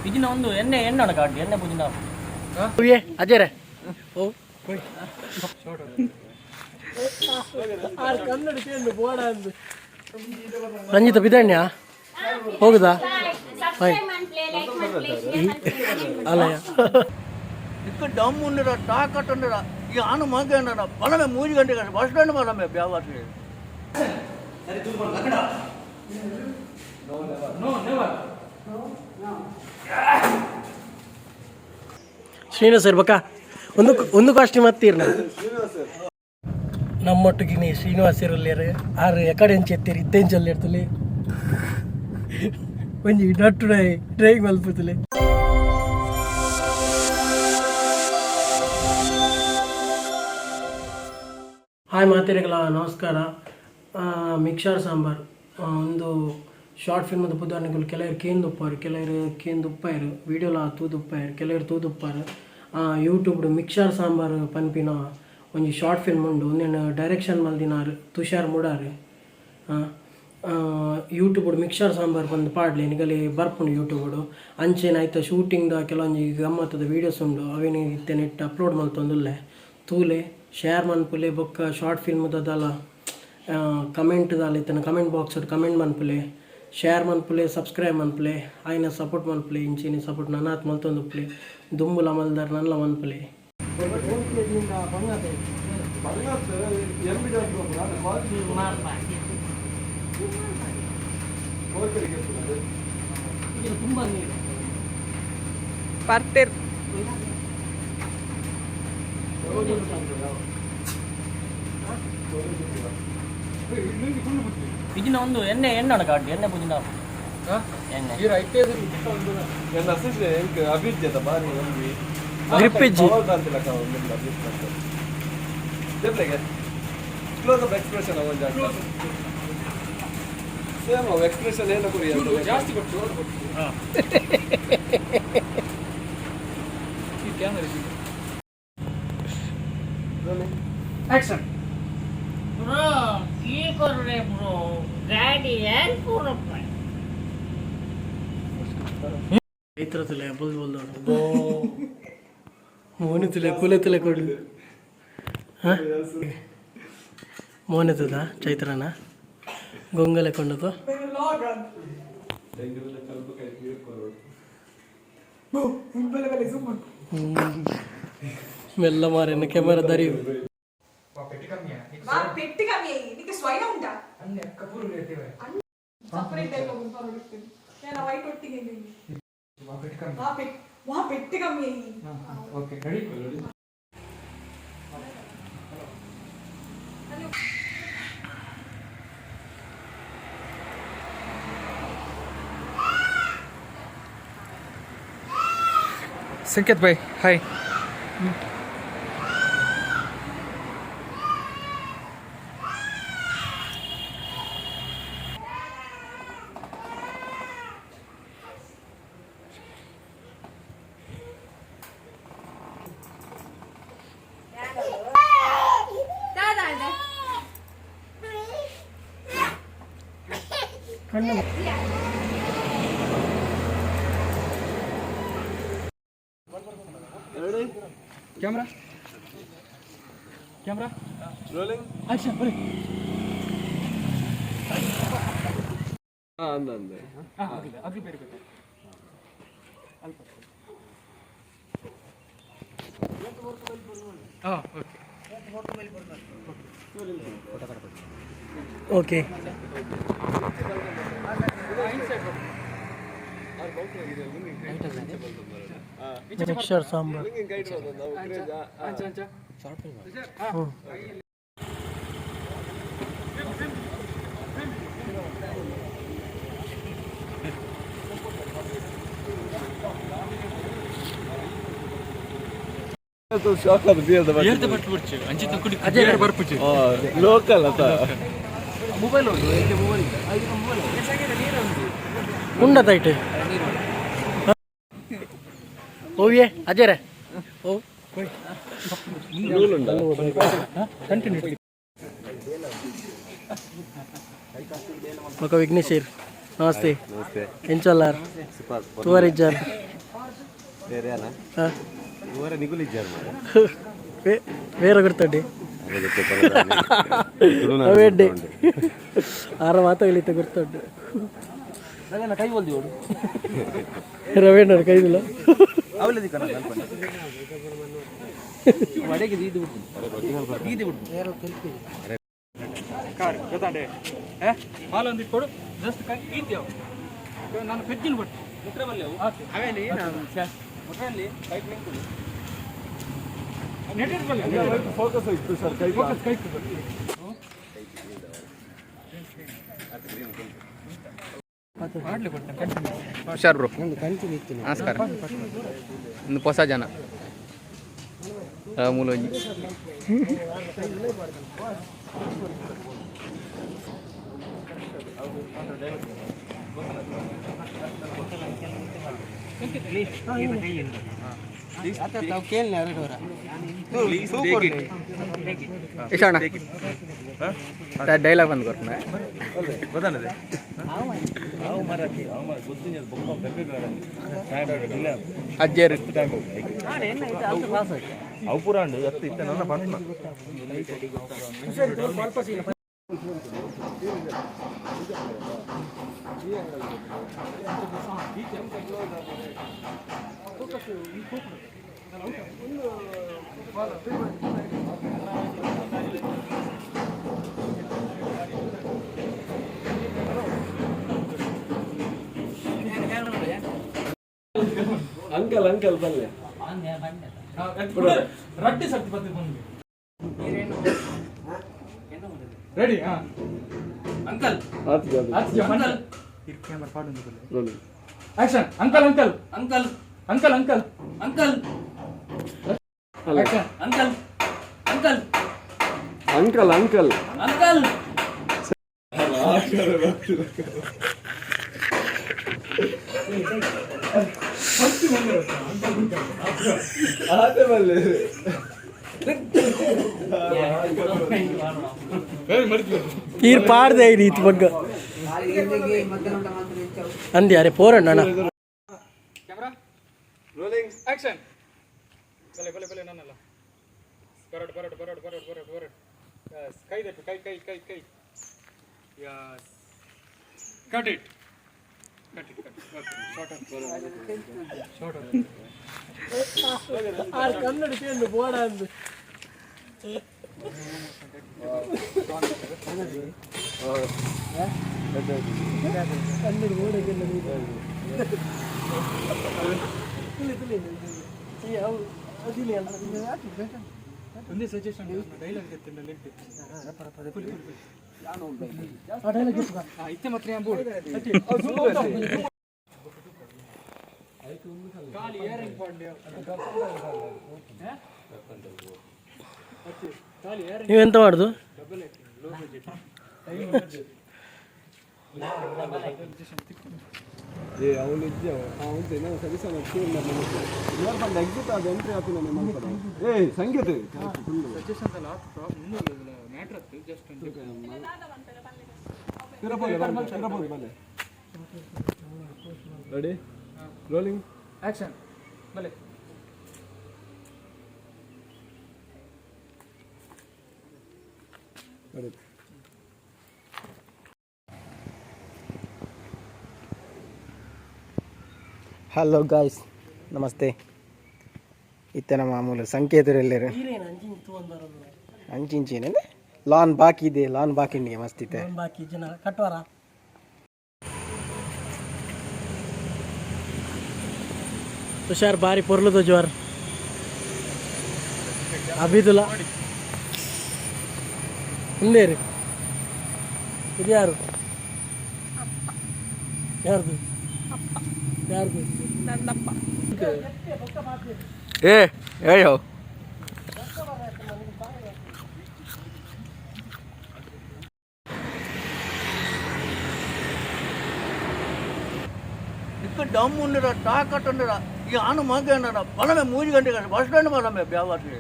ഇതിന് ഒന്ന് എന്നെ എണ്ണാണ് കാട്ടി എന്നെ പുതിന അജയരെ ഓ ರಂಜಿತ ಬಿದ್ದಣ್ಣ ಹೋಗುದಾ ಅಲ್ಲಯ್ಯ ఇక్కడ దమ్ము ఉండరా తాకట్టు ఉండరా ఈ ఆన మాకేంటరా మనమే 3 గంటలు కదా బస్ స్టాండ్ మనమే వ్యాపారం ಶ್ರೀನಿವಾಸ್ ಸರ್ ಬಕ್ಕ ಒಂದು ಕಾಸ್ಟ್ಯೂಮ್ ಹತ್ತೀರ್ನ ನಮ್ಮೊಟ್ಟಿಗೆ ಶ್ರೀನಿವಾಸ್ ಇರಲ್ಲಾರು ಆರು ಎಕಡೆ ಹೆಂಚೆ ಎತ್ತೀರಿ ಇದ್ದೆಂಚಲ್ಲಿ ಇರ್ತಲಿ ಒಂಜಿ ಡಟ್ಟು ಡ್ರೈವಿಂಗ್ ಮಲ್ಪುತ್ತಲೆ ಹಾಯ್ ಮಾತಿರಿಗಳ ನಮಸ್ಕಾರ. ಮಿಕ್ಸರ್ ಸಾಂಬಾರ್ ಒಂದು ಶಾರ್ಟ್ ಫಿಲ್ಮದ ಉದಾಹರಣೆಗಳು ಕೆಲವರು ಕೇಂದುಪ್ಪಾರು ಕೆಲವರು ಕೇಂದುಪ್ಪಾರು ವೀಡಿಯೋಲ ತೂದುಪ್ಪಾರು ಕೆಲವರು ತೂದುಪ್ಪಾರು ಯೂಟ್ಯೂಬ್ಡು ಮಿಕ್ಸರ್ ಸಾಂಬಾರ್ ಪನ್ಪಿನ ಒಂಜಿ ಶಾರ್ಟ್ ಫಿಲ್ಮ್ ಉಂಡು ಒಂದೇನು ಡೈರೆಕ್ಷನ್ ಮಲ್ದಿನಾರು ತುಷಾರ್ ಮುಡಾರು ಯೂಟ್ಯೂಬ್ಡು ಮಿಕ್ಸರ್ ಸಾಂಬಾರ್ ಬಂದು ಪಾಡ್ಲಿ ನಿಗಲಿ ಬರ್ಪುಂಡು ಯೂಟ್ಯೂಬ್ಡು ಅಂಚೆನಾಯ್ತು ಶೂಟಿಂಗ್ದ ಕೆಲವೊಂಜಿ ಗಮ್ಮತ್ತದ ವೀಡಿಯೋಸ್ ಉಂಡು ಅವೇನು ಇತ್ತೆ ನೆಟ್ ಅಪ್ಲೋಡ್ ಮಲ್ತೊಂದುಲ್ಲೆ ತೂಲೆ ಶೇರ್ ಮನ್ಪುಲೆ ಬೊಕ್ಕ ಶಾರ್ಟ್ ಫಿಲ್ಮ್ದಲ್ಲ ಕಮೆಂಟ್ದಾಲ ಇತ್ತನ ಕಮೆಂಟ್ ಬಾಕ್ಸ್ ಕಮೆಂಟ್ ಮನ್ಪುಲೆ ಶೇರ್ ಮನ್ಪುಲೆ ಸಬ್ಸ್ಕ್ರೈಬ್ ಮನ್ಪುಲೆ ಆಯ್ನ ಸಪೋರ್ಟ್ ಮನ್ಪುಲೆ ಇಂಚಿನ ಸಪೋರ್ಟ್ ನನ್ನಾತ್ ಮಲ್ತೊಂದುಪ್ಲೆ ದುಂಬುಲ ಮಲ್ದಾರ್ ನಲ್ಲ ಮನ್ಪುಲೆ ಪಾರ್ಟರ್ ഇതിന് ഒന്ന് എന്നെ എണ്ണാണ് കാട്ടി എന്നെ പുതിന എന്നെ ಎಕ್ಸ್ಪ್ರೆಷನ್ ಏನು ಜಾಸ್ತಿ ಕೊಟ್ಟು ಆಕ್ಷನ್ ಬ್ರೋ ಈ ಕೊರ್ರೆ ಬ್ರೋ ಗಾಡಿ ಏನ್ ಪೂರಪ್ಪ ಇತ್ರತಲೆ ಬಲ್ದೋ ಮೋನಿತಲೆ ಕುಲತಲೆ ಕೊಡು ಮೋನಿತದ ಚೈತ್ರನ ಗೊಂಗಲೆ ಕೊಂಡದು ಮೆಲ್ಲ ಮಾರೇನ ಕ್ಯಾಮರಾ ದರಿ పెట్టి కమ్మి నీకు స్వయం ఉంటా అన్ని కపూరు లేతేవే అన్ని సెపరేట్ అయిపో గుంతరు నేను వైట్ ఒట్టిగేంది వా పెట్టి కమ్మి ఓకే రెడీ संकेत भाई हाय कैमरा कैमरा रोलिंग एक्शन बोले अंदे अभी पेर पे ओके मिक्सर सांबर तो शौक है बियर दबा बियर दबा टूरचे अंची तो कुछ अजय बियर बरपुचे लोकल आता मोबाइल हो ये मोबाइल आई मोबाइल कैसा के ನೀರು ಉಂಟು ಉಂಡ ತೈಟೆ ಓಯೆ ಅಜಯರೆ ಓ ಕಂಟಿನ್ಯೂ ಮಗ ವಿಘ್ನೇಶ್ నమస్తే నమస్తే ఏం చల్లారు సూపర్ తూవర్ ఇచ్చారు వేరేనా ఊరే నిగులు ఇచ్చారు వేరే గుర్తండి ಅವೇಡ್ಡೆ ಆರ ಮಾತಾಗಲಿತ್ತೆ ಗುರ್ತುಂಟು ಕೈ ಹೋಲ್ದಿ ಓಡು ರವೇಣ್ಣ ಕೈದಿಲ್ಲ ಅವಲದಿ ಕಣ ವಡೆಗೆ ಇದು ಬಿಟ್ಟು ಇದು ಬಿಟ್ಟು ಕಾರ್ ಗೊತ್ತಾಂಡೆ ಹಾಲು ಒಂದು ಕೊಡು ಜಸ್ಟ್ ಕೈ ಈತ್ಯಾವ ನಾನು ಫೆಜ್ಜಿನ ಬಿಟ್ಟು ಮುಟ್ರೆ ಬಲ್ಲೆ ಅವೇಲಿ ಮುಟ್ರಲ್ಲಿ ಕೈಟ್ ಲಿಂಕ್ ನೆಟ್ ಬಲ್ಲೆ ಫೋಕಸ್ ಇತ್ತು ಸರ್ ಕೈ ಫೋಕಸ್ ಕೈ ಹುಷಾರ್ ಬ್ರೋ ನಮಸ್ಕಾರ ಒಂದು ಹೊಸ ಜನ ಮೂಲೋಜಿ ಡೈಲಾಗ್ ಬಂದು ಕೊಡ್ತಾನೆ ಗೊತ್ತಾನದೆ ಅಜ್ಜರು ಅವು ಪೂರ ಅಂಡು ಅತ್ತ ಇತ್ತ ನನ್ನ ಪಂಟ್ನ ಅಂಕಲ್ ಅಂಕಲ್ ಬಲ್ಲೆ ರಡ್ಡಿ ಸರ್ತಿ ಬತ್ತಿ ಬಂದು ರೆಡಿ ಅಂಕಲ್ ಅಂಕಲ್ ಕ್ಯಾಮರಾ ಪಾಡು action uncle uncle uncle uncle uncle uncle uncle uncle uncle uncle uncle ಅದೇ ಬಲ್ಲೆ ಈರ್ ಪಾಡ್ದೆ ಐದು ಇತ್ ಬಗ್ಗ ಅಂದಿ ಅರೆ ಪೋರಣ್ಣ ಕ್ಯಾಮರಾ ರೋಲಿಂಗ್ ಆಕ್ಷನ್ ಬಲೆ ಬಲೆ ಬಲೆ ನನ್ನಲ್ಲ ಬರಡ್ ಬರಡ್ ಬರಡ್ ಬರಡ್ ಬರಡ್ ಬರಡ್ ಕೈ ದಟ್ಟು ಕೈ ಕೈ ಕೈ ಕೈ yes cut it cut it cut short ಆರ್ ಕನ್ನಡ ಕೇಂದ್ರ ಬೋಡ ಅಂದು ಕನ್ನಡ ಬೋಡಕ್ಕೆಲ್ಲ ಒಂದೇ ಸಜೆಷನ್ ಡೈಲಾಗ್ ಎತ್ತಿಂದ ಲೆಟ್ ಇತ್ತೆ ಮಾತ್ರ ಬೋರ್ಡ್ ಕಾಲಿ ಏರಿಂಗ್ ಪಾಂಡೆ ನೀವೆಂತ ಮಾಡುದು ಅವನು ಇದ್ದೆ ನಾವು ಸರಿಸಮ ಇವರು ಬಂದು ಎಕ್ಸಿಟ್ ಅದು ಎಂಟ್ರಿ ಆಗ್ತೀನಿ ನಮ್ಮ ಸಂಗೀತ ಸಜೆಷನ್ ಅಲ್ಲ ಮ್ಯಾಟ್ರ್ ಆಗ್ತದೆ ಜಸ್ಟ್ ಇರಬಹುದು ಬಲೆ ರೆಡಿ ರೋಲಿಂಗ್ ಆಕ್ಷನ್ ಬಲೆ ಹಲೋ ಗಾಯ್ಸ್ ನಮಸ್ತೆ ಇತ್ತೆ ನಮ್ಮ ಮಾಮೂಲು ಸಂಕೇತರೆಲ್ಲರು ಅಂಚಿಂಚೇನೆ ಲಾನ್ ಬಾಕಿ ಇದೆ ಲಾನ್ ಬಾಕಿ ಮಸ್ತ್ ಇದೆ ಬಾಕಿ ಜನ ಕಟ್ವಾರ ತುಷಾರ್ ಬಾರಿ ಪೊರ್ಲುದು ಜ್ವರ ಅಬಿದುಲ್ಲ ಹಿಂದೆ ರೀ ಇದು ಯಾರು ಯಾರ್ದು ಯಾರ್ದು ಏ ಹೇಳೋ ఇక్కడ దమ్ము ఉండరా తాకట్టు ఉండరా ఈ ఆను మగ్గ బలమే 3 గంటలు బస్ స్టాండ్ బలమే బ్యావాసి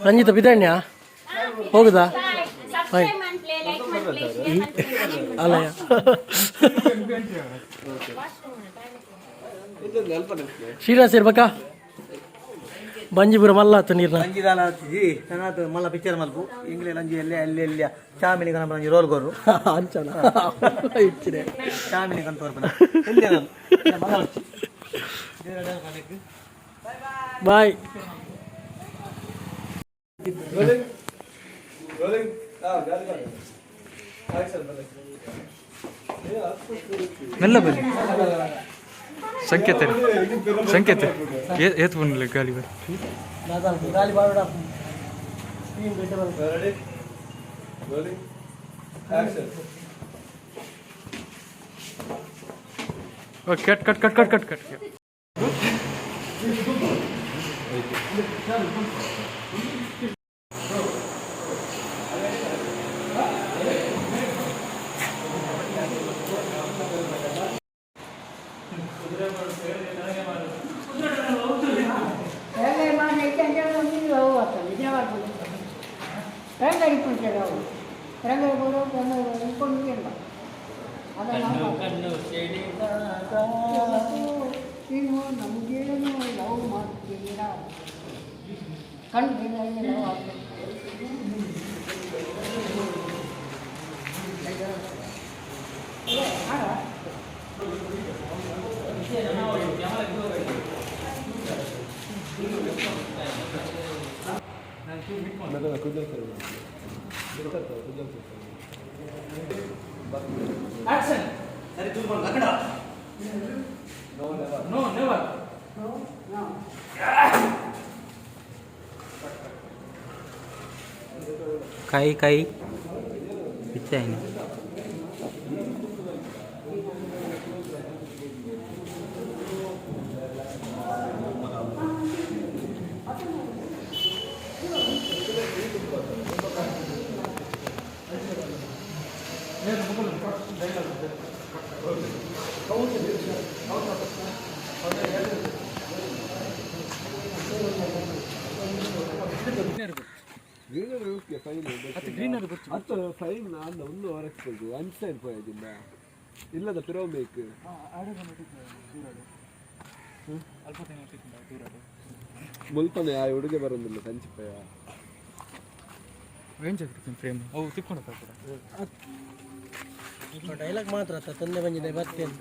ರಂಜಿತ ಬಿದ್ದಣ್ಣ ಹೋಗುದಾ ಬಾಯ್ ಅಲ್ಲ ಶ್ರೀನಿವಾಸ್ ಇರ್ಬೇಕಾ ಬಂಜಿಪುರ ಮಲ್ಲ ಆತು ನೀರ್ನ ಅಂಜಿದಾಲ ಹತ್ತಿಜಿ ಚೆನ್ನಾಗಿ ಮಲ್ಲ ಪಿಕ್ಚರ್ ಮಲ್ಪು ಇಂಗ್ಲೆಂಡ್ ಅಂಜಿ ಎಲ್ಲೇ ಅಲ್ಲಿ ಎಲ್ಲಿ ಚಾಮಿನಿ ಕಣ ಬಂಜಿ ರೋಲ್ ಗೋರು ಅಂಚನ ಇಚ್ಚಿದೆ ಚಾಮಿನಿ ಕಂತ ಬಾಯ್ ಮೆಲ್ಲ ಬನ್ನಿ ಸಂಕೇತ ಸಂಕೇತ ಏತ್ ಬಂದಿಲ್ಲ ಗಾಳಿ ಗಾಳಿ ಬಾಡ cut cut cut cut cut cut ನಮಗೇನು ಲವ್ ಮಾಡ್ತೀರಾ ಕಣ್ಣು ಲವ್ ಆಗ್ತದೆ काही काही इच्छा आहे ना ಗ್ರೀನರಿ ಓಕೆ ಫೈನ್ ಅದು ಫೈನ್ ನಾನು ಒಂದು ಹೊರಕ್ಬೋದು ಒನ್ ಸೈಡ್ ಪೋಯದಿಂದ ಇಲ್ಲದ ಪಿರೋಬೇಕು ಮುಲ್ಪನೆ ಆ ಹುಡುಗೆ ಬರೋದಿಲ್ಲ ಸಂಚಿಪಯ ಫ್ರೇಮ್ ಅವು ತಿಕ್ಕೊಂಡು ಡೈಲಾಗ್ ಮಾತ್ರ ತಂದೆ ಬಂದಿದೆ ಬರ್ತೇನೆ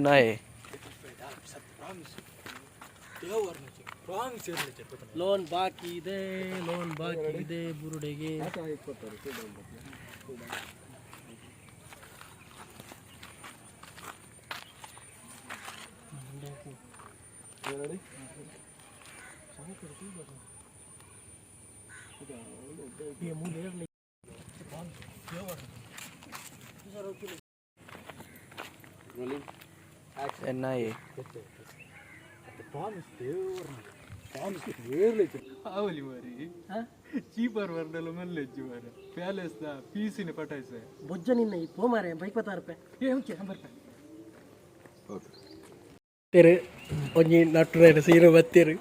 नाही ಲೋನ್ ಬಾಕಿ ಇದೆ ಬುರುಡೆಗೆ नाही आवली मारी चीपर वर्डलो मल्लेज्जु मारे प्यालेस दा पीसीने पटाइसे ಬೊಜ್ಜ ನಿನ್ನ ಪೋ ಮಾರೆ ಬೈಕ್ 50 ರೂಪಾಯಿ ಓಕೆ ಬರ್ತಾ ತೆರೆ ಒಂಜಿ ನಟುರೇರು ಸೀರೆ ಬತ್ತೀರು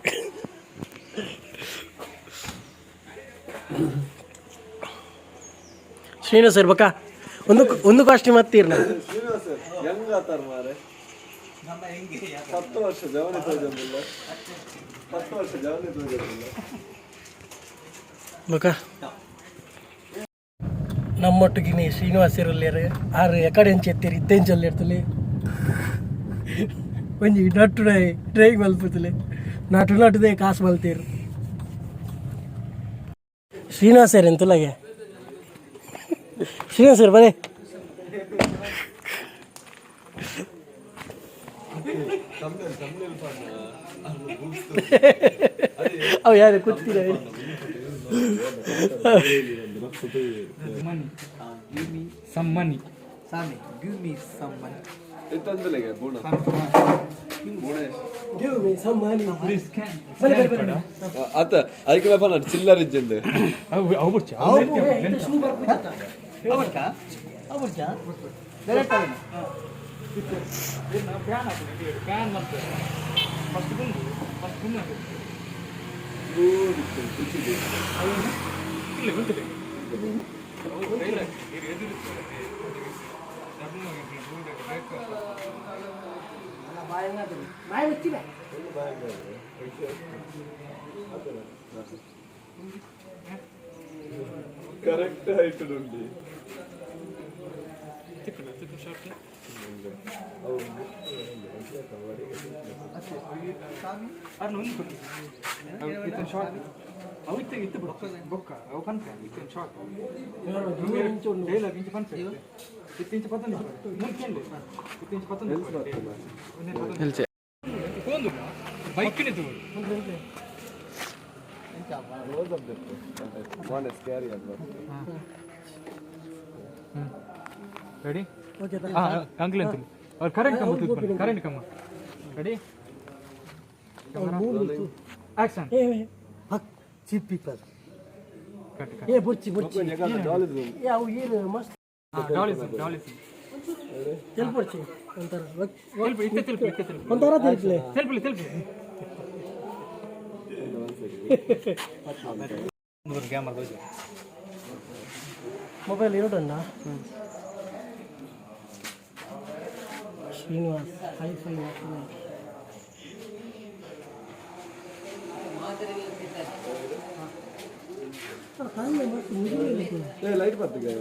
ಶ್ರೀನಿವಾಸ್ ಇರ್ಬೇಕಾ ಒಂದು ಕಾಸ್ಟ್ಯೂಮ್ ಹತ್ತೀರ್ ನಾವು ಶ್ರೀನಿವಾಸ್ ಹೆಂಗ್ ಆತಾರ ಮಾರೆ 10 ವರ್ಷ ಜವನಿ ತೋಜಂದಿಲ್ಲ 10 ವರ್ಷ ಜವನಿ ತೋಜಂದಿಲ್ಲ ಬಕ ನಮ್ಮೊಟ್ಟಿಗೆ ಶ್ರೀನಿವಾಸ್ ಇರಲ್ಲೇರು ಆರು ಎಕಡೆ ಹೆಂಚೆತ್ತೀರಿ ಇದ್ದೆಂಚಲ್ಲಿ ಇರ್ತಲಿ ಒಂಜಿ ನಟ್ಟು ಡ್ರೈವಿಂಗ್ ಮಲ್ಪುತ್ತಲೆ ನಟುದೇ ಕಾಸು ಮಲ್ತೀರು ಶ್ರೀನಿವಾಸ್ ಸರ್ ಎಂತಲಾಗೆ ಶ್ರೀನಿವಾಸ್ ಸರ್ ಬರೇ ಅವು ಯಾರು ಕೂತಿರ some money Sami, give me some money. ಇತ್ತಂದಲೆಗೆ ಬೂಣ Give me some money. ಆತ ಅದಕ್ಕೆ ವ್ಯಾಪಾರ ಚಿಲ್ಲರ್ ಇಜ್ಜಂದು ಅವು ಬರ್ಚ ಫ್ಯಾನ್ ಮತ್ತೆ ಫಸ್ಟ್ ಗುಂಡು ಇಲ್ಲ ಗೊತ್ತಿದೆ ಬಾಯಿ ಮುಚ್ಚಿದೆ ಕರೆಕ್ಟ್ ಆಯ್ತು ನೋಡಿ ಇತ್ತು ಬೊಕ್ಕ ಅವು ಪನ್ಪ ಇತ್ತು ಶಾರ್ಟ್ ಇಂಚು ಪನ್ಪ ಇತ್ತು ಪತ್ತೊಂದು ಮುಂಚೆ ಇತ್ತು ಪತ್ತೊಂದು bike Most of them. One is scary as well. Ready? Okay. Uncle and or current come. Current come. Ready? Action. Hey, fuck cheap people. Cut. Hey, butchi. Yeah, we here must. Dolly. Tell butchi. Ontar. Tell. Ontara tell. Mobile ಇರೋದನ್ನ Srinivas hi fi light ಬರ್ತಿಗೆ